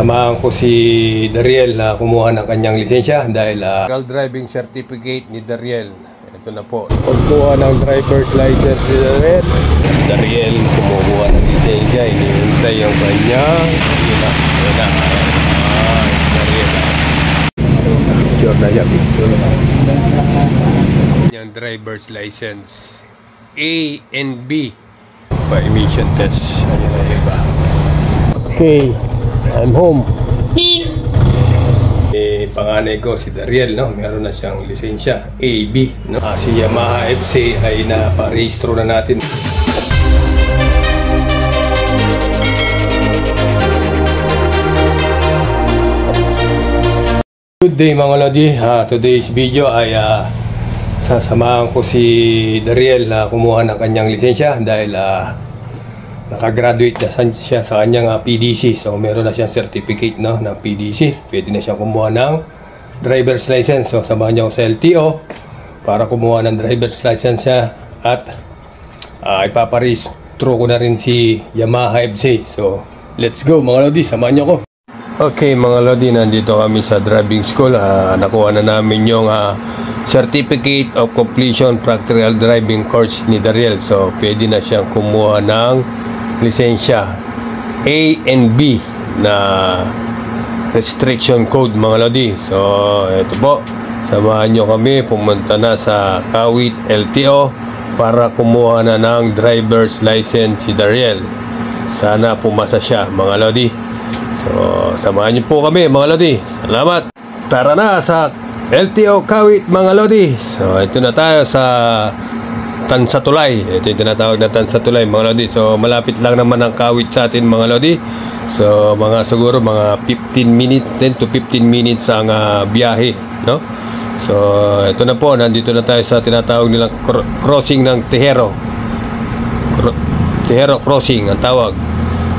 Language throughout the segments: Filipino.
Sasamahan ko si Dariel na kumuha ng kanyang lisensya dahil driving certificate ni Dariel. Ito na po. Pagkuha ng driver's license ni Dariel. Si Dariel kumuha ng lisensya. Inihintay yung kanyang. Yun na. Dariel. Picture na siya. Yung driver's license. A and B. Pa-emission test. Ayan na iba. Okay. I'm home. Panganay ko si Dariel, no? Meron na siyang lisensya AB, no? Si Yamaha FC ay naparehistro na natin. Good day mga lodi. Today's video ay sasamahan ko si Dariel na kumuha ng kanyang lisensya dahil nakagraduate na siya sa kanyang PDC. So meron na siyang certificate, no, ng PDC. Pwede na siyang kumuha ng driver's license. So samahan niya ako sa LTO para kumuha ng driver's license siya. At ipaparehistro ko na rin si Yamaha FC. So let's go mga lodi, samahan niyo ako. Okay mga lodi, nandito kami sa driving school. Nakuha na namin yung Certificate of Completion Practical Driving Course ni Dariel. So pwede na siyang kumuha ng lisensya A and B na restriction code mga lodi. So ito po, samahan nyo kami, pumunta na sa Kawit LTO para kumuha na ng driver's license si Dariel. Sana pumasa siya mga lodi. So samahan nyo po kami mga lodi. Salamat. Tara na sa LTO Kawit mga lodi. So ito na tayo sa Tansatulay. Ito yung tinatawag na Tansatulay mga lodi. So malapit lang naman ang Kawit sa atin mga lodi. So siguro mga 15 minutes 10 to 15 minutes ang biyahe, no? So ito na po, nandito na tayo sa tinatawag nilang crossing ng Tejero. Tejero crossing ang tawag.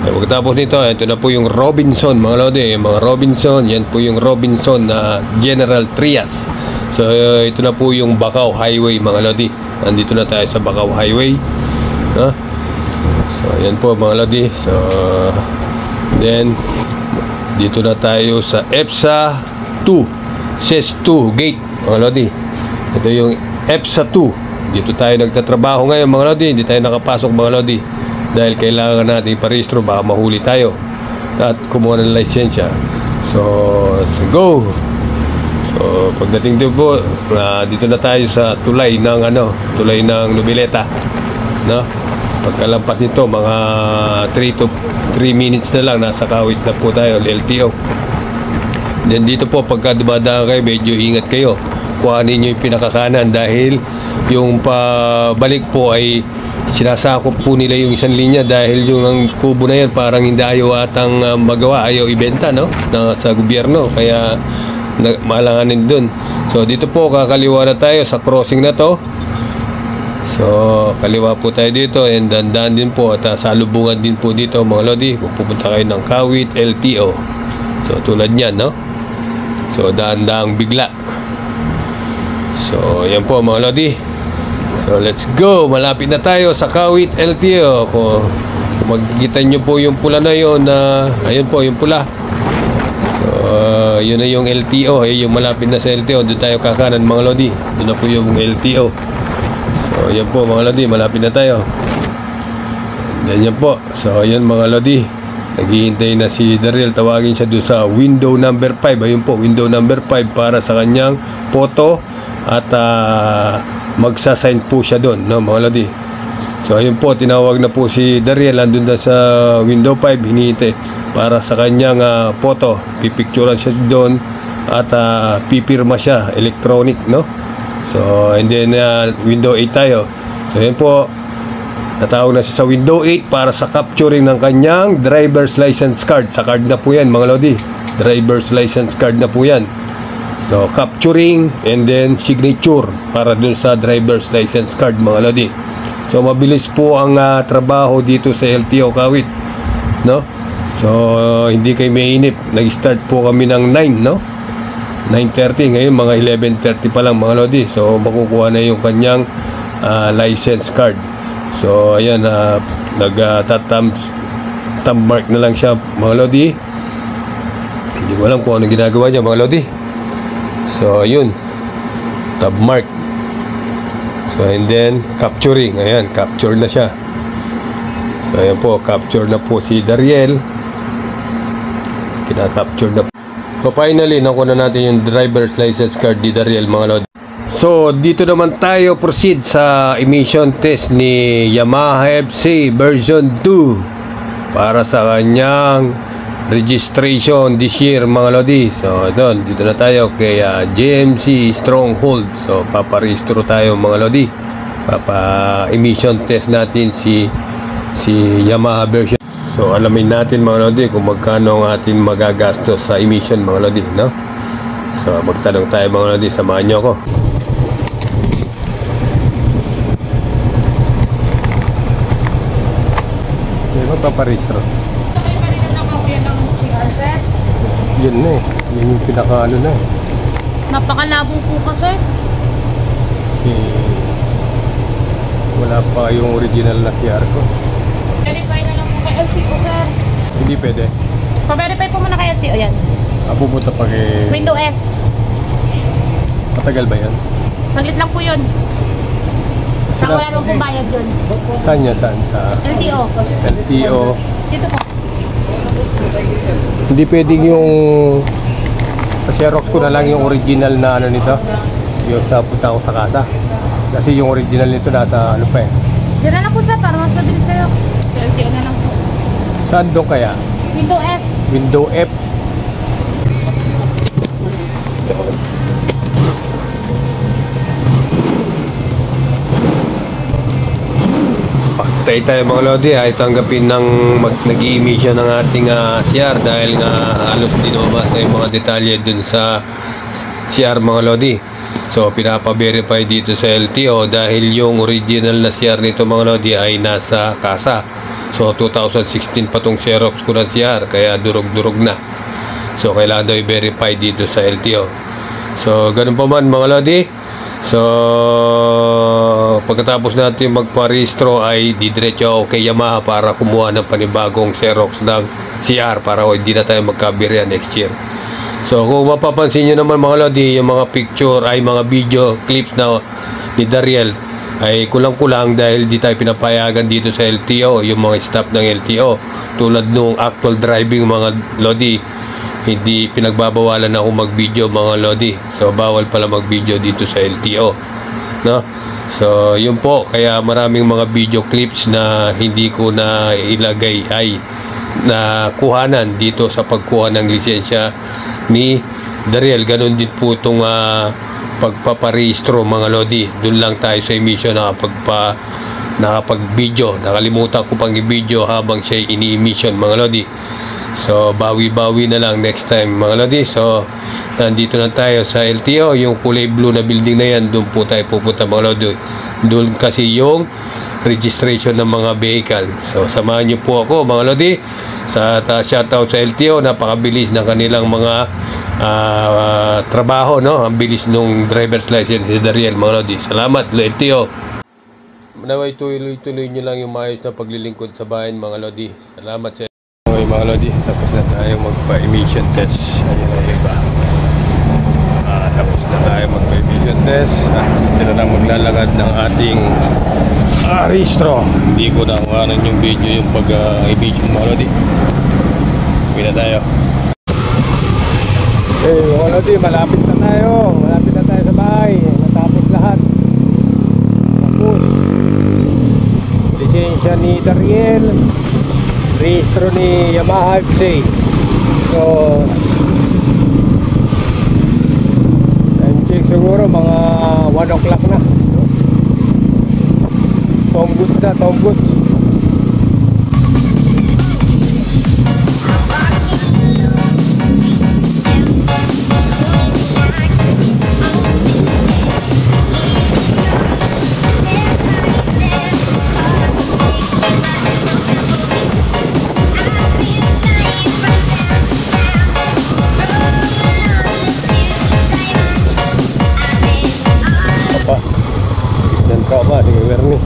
Pagkatapos nito, ito na po yung Robinson mga lodi. Mga Robinson, yan po yung Robinson na General Trias. So ito na po yung Bacau Highway mga lodi. Nandito na tayo sa Bacau Highway, no? So yan po mga lodi. So then dito na tayo sa EPSA 2 SES 2 gate mga lodi. Ito yung EPSA 2. Dito tayo nagtatrabaho ngayon mga lodi. Hindi tayo nakapasok mga lodi dahil kailangan natin parehistro, baka mahuli tayo at kumuha ng lisensya. So go. So pagdating dito po, dito na tayo sa tulay ng tulay ng Noveleta, no? Pagkalampas nito mga 3 minutes na lang, nasa Kawit na po tayo, LTO. Then dito po pagka dumadaan kayo, medyo ingat kayo, kuhanin nyo yung pinakakanan dahil yung pabalik po ay sinasakop po nila yung isang linya dahil yung ang kubo na yan parang hindi ayaw atang magawa, ayaw ibenta, no, sa gobyerno, kaya malanganin dun. So dito po kakaliwa na tayo sa crossing na to. So kaliwa po tayo dito and dandan din po at salubungan din po dito mga lodi kung pupunta kayo ng Kawit LTO. So tulad nyan, no? So dahan-dahang bigla. So yan po mga lodi. So let's go, malapit na tayo sa Kawit LTO. Kung makikita nyo po yung pula na yun, ayun po yung pula. So yun na yung LTO, yung malapit na sa LTO. Doon tayo kakanan mga lodi. Doon na po yung LTO. So yan po mga lodi, malapit na tayo. Yan po. So yan mga lodi, naghihintay na si Dariel. Tawagin siya doon sa window number 5. Ayun po, window number 5 para sa kanyang photo. At magsasign po siya doon, no mga lodi. So ayun po, tinawag na po si Dariel. Andun na sa window 5, hinihintay para sa kanyang photo. Pipicturean siya doon at pipirma siya electronic, no? So and then window 8 tayo. So ayun po, natawag na siya sa window 8 para sa capturing ng kanyang driver's license card. Sa card na po yan mga lodi, driver's license card na po yan. So capturing and then signature para dun sa driver's license card mga lodi. So mabilis po ang trabaho dito sa LTO Kawit, no? So hindi kayo mainip. Nag-start po kami ng 9, no? 9:30, ngayon mga 11:30 pa lang mga lodi. So makukuha na yung kanyang license card. So ayan, thumb mark na lang siya mga lodi. Hindi ko alam kung ano ginagawa niya mga lodi. So yun, tab mark. So and then capturing. Ayan, capture na siya. So ayan po, capture na po si Dariel. Kina-capture na po. So finally, nakuha na natin yung driver's license card ni Dariel mga lodi. So dito naman tayo proceed sa emission test ni Yamaha FC version 2 para sa kanyang registration this year mga lodi. So doon, dito na tayo kay JMC Stronghold. So paparehistro tayo mga lodi. Emission test natin si Yamaha version. So alamin natin mga lodi kung magkano ang ating magagastos sa emission mga lodi, no? So magtanong tayo mga lodi, samahan niyo ako. Paparehistro. Yun na eh. Yun yung pinaka ano na eh. Napakalabo po ka, sir. Wala pa yung original na CR ko. Verify na lang po kay LTO, sir. Hindi pwede. Pa-verify po muna kay LTO, yan. Pupunta pa kay... Window F. Matagal ba yan? Saglit lang po yun. Saka wala naman pong bayad yun. Saan yan? Saan? Sa LTO. LTO. Dito po. Hindi pwedeng yung Xerox ko na lang yung original na ano nito, yung sa punta ko sa kasa, kasi yung original nito nasa ano pa eh. Diyan na lang po, sir, para mas mabilis kayo. LTO na lang po. Saan doon kaya? Window F. Window F. Paktay tayo mga lodi, ay tanggapin ng nag-i-emission ng ating CR dahil nga halos din mabasa yung mga detalye dun sa CR mga lodi. So pinapa-verify dito sa LTO dahil yung original na CR nito mga lodi ay nasa kasa. So 2016 pa tong Xerox ko ng CR, kaya durog-durog na. So kailangan daw i-verify dito sa LTO. So ganun pa man mga lodi. So pagkatapos natin magparehistro ay didiretso ako kay Yamaha para kumuha ng panibagong Xerox ng CR para hindi na tayo magkabirya next year. So kung mapapansin nyo naman mga lodi, yung mga picture ay mga video clips na ni Dariel ay kulang-kulang dahil di tayo pinapayagan dito sa LTO, yung mga staff ng LTO tulad nung actual driving mga lodi. Hindi pinagbabawalan ako mag-video mga lodi. So bawal pala mag-video dito sa LTO, no? So yun po, kaya maraming mga video clips na hindi ko na ilagay ay na kuhanan dito sa pagkuha ng lisensya ni Dariel. Ganon din po itong pagpaparehistro mga lodi. Doon lang tayo sa emission nakapag-video. Nakalimutan ko pang i-video habang siya ini-emission mga lodi. So bawi-bawi na lang next time mga lodi. So nandito na tayo sa LTO, yung kulay blue na building na yan, doon po tayo pupunta mga lodi. Doon kasi yung registration ng mga vehicle. So samahan niyo po ako mga lodi sa shoutout sa LTO. Napakabilis ng kanilang mga trabaho, no? Ang bilis nung driver's license si Dariel mga lodi. Salamat LTO. Naway tuloy-tuloy nyo lang yung maayos na paglilingkod sa bayan mga lodi. Salamat sa mga lodi. Tapos na tayo magpa-emission test. Ayan na iba. Tapos na tayo magpa-emission test at sila na maglalagad ng ating rehistro. Hindi ko na kuhanan yung video yung pag-emission mga lodi. Uwi na tayo. Hey mga lodi, malapit na tayo. Malapit na tayo sa bahay. Natapos lahat. Tapos lisensya ni Dariel, rehistro ni Yamaha FC. So time check siguro mga 1 o'clock na. Tom goods na, Tom goods. Dan kau apa dengan Werni?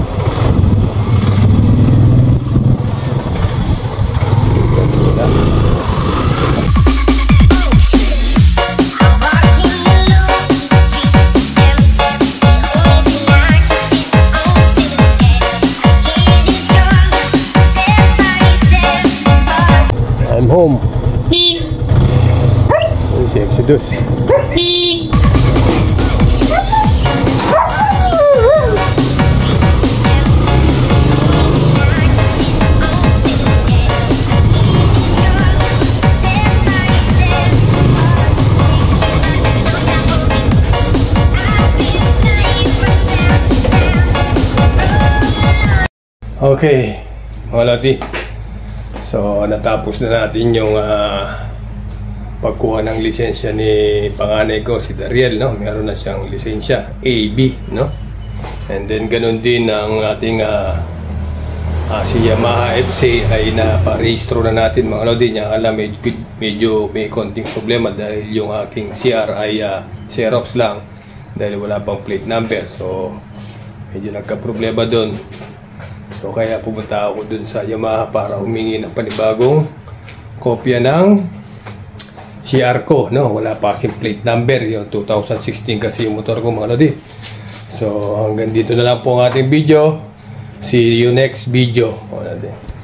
si Exodus. Okay, mga lodi. So, natapos na natin yung pagkuha ng lisensya ni panganay ko, si Dariel, no? Meron na siyang lisensya, AB, no? And then, ganun din ang ating si Yamaha FC ay naparehistro na natin, mga lodi. Niya alam, medyo may konting problema dahil yung aking CR ay Xerox lang dahil wala pang plate number. So, medyo nagka-problema doon. So kaya pumunta ako dun sa Yamaha para humingi ng panibagong kopya ng CR ko, no? Wala pa kasing plate number, yung 2016 kasi yung motor ko, mga lodi. So hanggang dito na lang po ang ating video. See you next video, mga lodi.